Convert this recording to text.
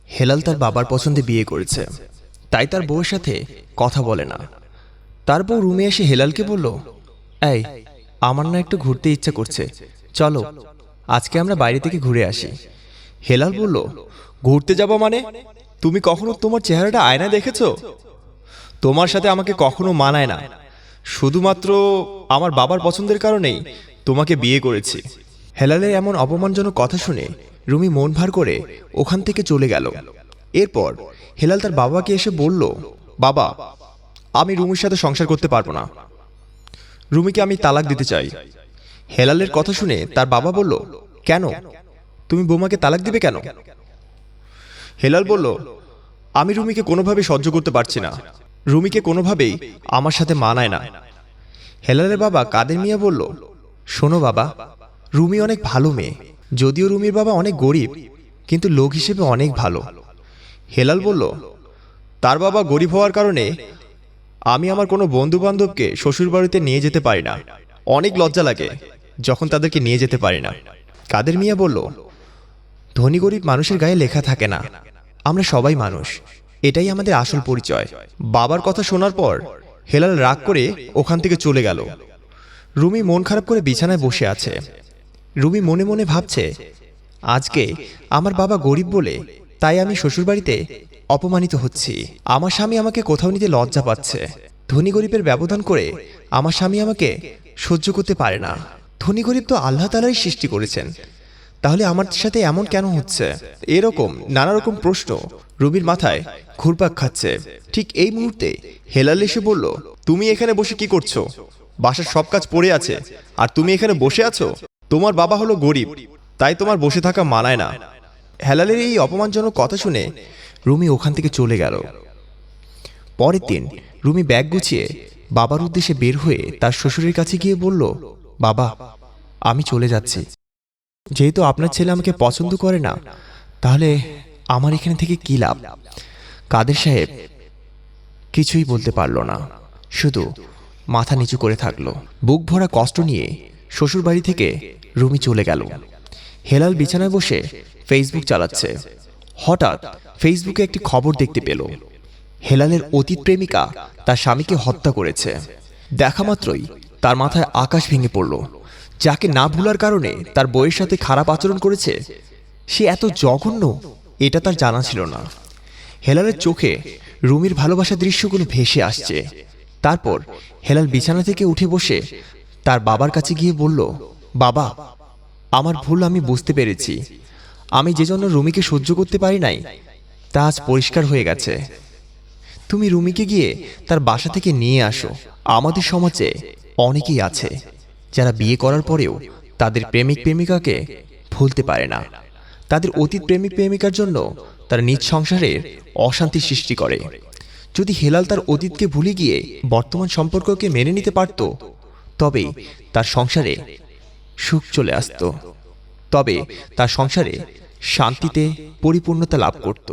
হেলাল তার বাবার পছন্দে বিয়ে করেছে, তাই তার বউয়ের সাথে কথা বলে না। তার বউ রুমে এসে হেলালকে বলল, এই, আমার না একটু ঘুরতে ইচ্ছা করছে, চলো আজকে আমরা বাইরে থেকে ঘুরে আসি। হেলাল বলল, ঘুরতে যাব মানে? তুমি কখনো তোমার চেহারাটা আয়নায় দেখেছো? তোমার সাথে আমাকে কখনো মানায় না। শুধুমাত্র আমার বাবার পছন্দের কারণেই তোমাকে বিয়ে করেছি। হেলালের এমন অপমানজনক কথা শুনে রুমি মন ভার করে ওখান থেকে চলে গেল। এরপর হেলাল তার বাবাকে এসে বলল, বাবা, আমি রুমির সাথে সংসার করতে পারবো না। রুমিকে আমি তালাক দিতে চাই। হেলালের কথা শুনে তার বাবা বলল, কেন? তুমি বৌমাকে তালাক দিবে কেন? হেলাল বলল, আমি রুমিকে কোনোভাবেই সহ্য করতে পারছি না। রুমিকে কোনোভাবেই আমার সাথে মানায় না। হেলালের বাবা কাদের মিয়া বলল, শোনো বাবা, রুমি অনেক ভালো মেয়ে। যদিও রুমির বাবা অনেক গরিব, কিন্তু লোক হিসেবে অনেক ভালো। হেলাল বলল, তার বাবা গরিব হওয়ার কারণে আমি আমার কোনো বন্ধু বান্ধবকে শ্বশুর বাড়িতে নিয়ে যেতে পারি না। অনেক লজ্জা লাগে যখন তাদেরকে নিয়ে যেতে পারি না। কাদের মিয়া বলল, ধনী গরিব মানুষের গায়ে লেখা থাকে না, আমরা সবাই মানুষ, এটাই আমাদের আসল পরিচয়। বাবার কথা শোনার পর হেলাল রাগ করে ওখান থেকে চলে গেল। রুমি মন খারাপ করে বিছানায় বসে আছে। রুমি মনে মনে ভাবছে, আজকে আমার বাবা গরিব বলে তাই আমি শ্বশুরবাড়িতে অপমানিত হচ্ছি। আমার স্বামী আমাকে কোথাও নিতে লজ্জা পাচ্ছে। ধনী গরিবের ব্যবধান করে আমার স্বামী আমাকে সহ্য করতে পারে না। ধনী গরিব তো আল্লাহ তাআলাই সৃষ্টি করেছেন, তাহলে আমার সাথে এমন কেন হচ্ছে? এরকম নানা রকম প্রশ্ন রুমির মাথায় ঘুরপাক খাচ্ছে। ঠিক এই মুহূর্তে হেলাল এসে বলল, তুমি এখানে বসে কি করছো? বাসার সব কাজ পড়ে আছে আর তুমি এখানে বসে আছো? তোমার বাবা হলো গরিব, তাই তোমার বসে থাকা মানায় না। হেলালের এই অপমানজনক কথা শুনে রুমি ওখান থেকে চলে গেল। পরের দিন রুমি ব্যাগ গুছিয়ে বাবার উদ্দেশ্যে বের হয়ে তার শ্বশুরের কাছে গিয়ে বলল, বাবা, আমি চলে যাচ্ছি। যেহেতু আপনার ছেলে আমাকে পছন্দ করে না, তাহলে আমার এখানে থেকে কি লাভ? কাদের সাহেব কিছুই বলতে পারল না, শুধু মাথা নিচু করে থাকলো। বুক ভরা কষ্ট নিয়ে শ্বশুর বাড়ি থেকে রুমি চলে গেল। হেলাল বিছানায় বসে ফেসবুক চালাচ্ছে। হঠাৎ ফেসবুকে একটি খবর দেখতে পেল, হেলালের অতীত প্রেমিকা তার স্বামীকে হত্যা করেছে। দেখা মাত্রই তার মাথায় আকাশ ভেঙে পড়ল। যাকে না ভুলার কারণে তার বউয়ের সাথে খারাপ আচরণ করেছে, সে এত জঘন্য এটা তার জানা ছিল না। হেলালের চোখে রুমির ভালোবাসার দৃশ্যগুলো ভেসে আসছে। তারপর হেলাল বিছানা থেকে উঠে বসে তার বাবার কাছে গিয়ে বলল, বাবা, আমার ভুল আমি বুঝতে পেরেছি। আমি যে জন্য রুমিকে সহ্য করতে পারি নাই, তা আজ পরিষ্কার হয়ে গেছে। তুমি রুমিকে গিয়ে তার বাসা থেকে নিয়ে আসো। আমাদের সমাজে অনেকেই আছে যারা বিয়ে করার পরেও তাদের প্রেমিক প্রেমিকাকে ভুলতে পারে না। তাদের অতীত প্রেমিক প্রেমিকার জন্য তার নিজ সংসারের অশান্তি সৃষ্টি করে। যদি হেলাল তার অতীতকে ভুলে গিয়ে বর্তমান সম্পর্ককে মেনে নিতে পারত, তবে তার সংসারে সুখ চলে আসত, তবে তার সংসারে শান্তিতে পরিপূর্ণতা লাভ করত।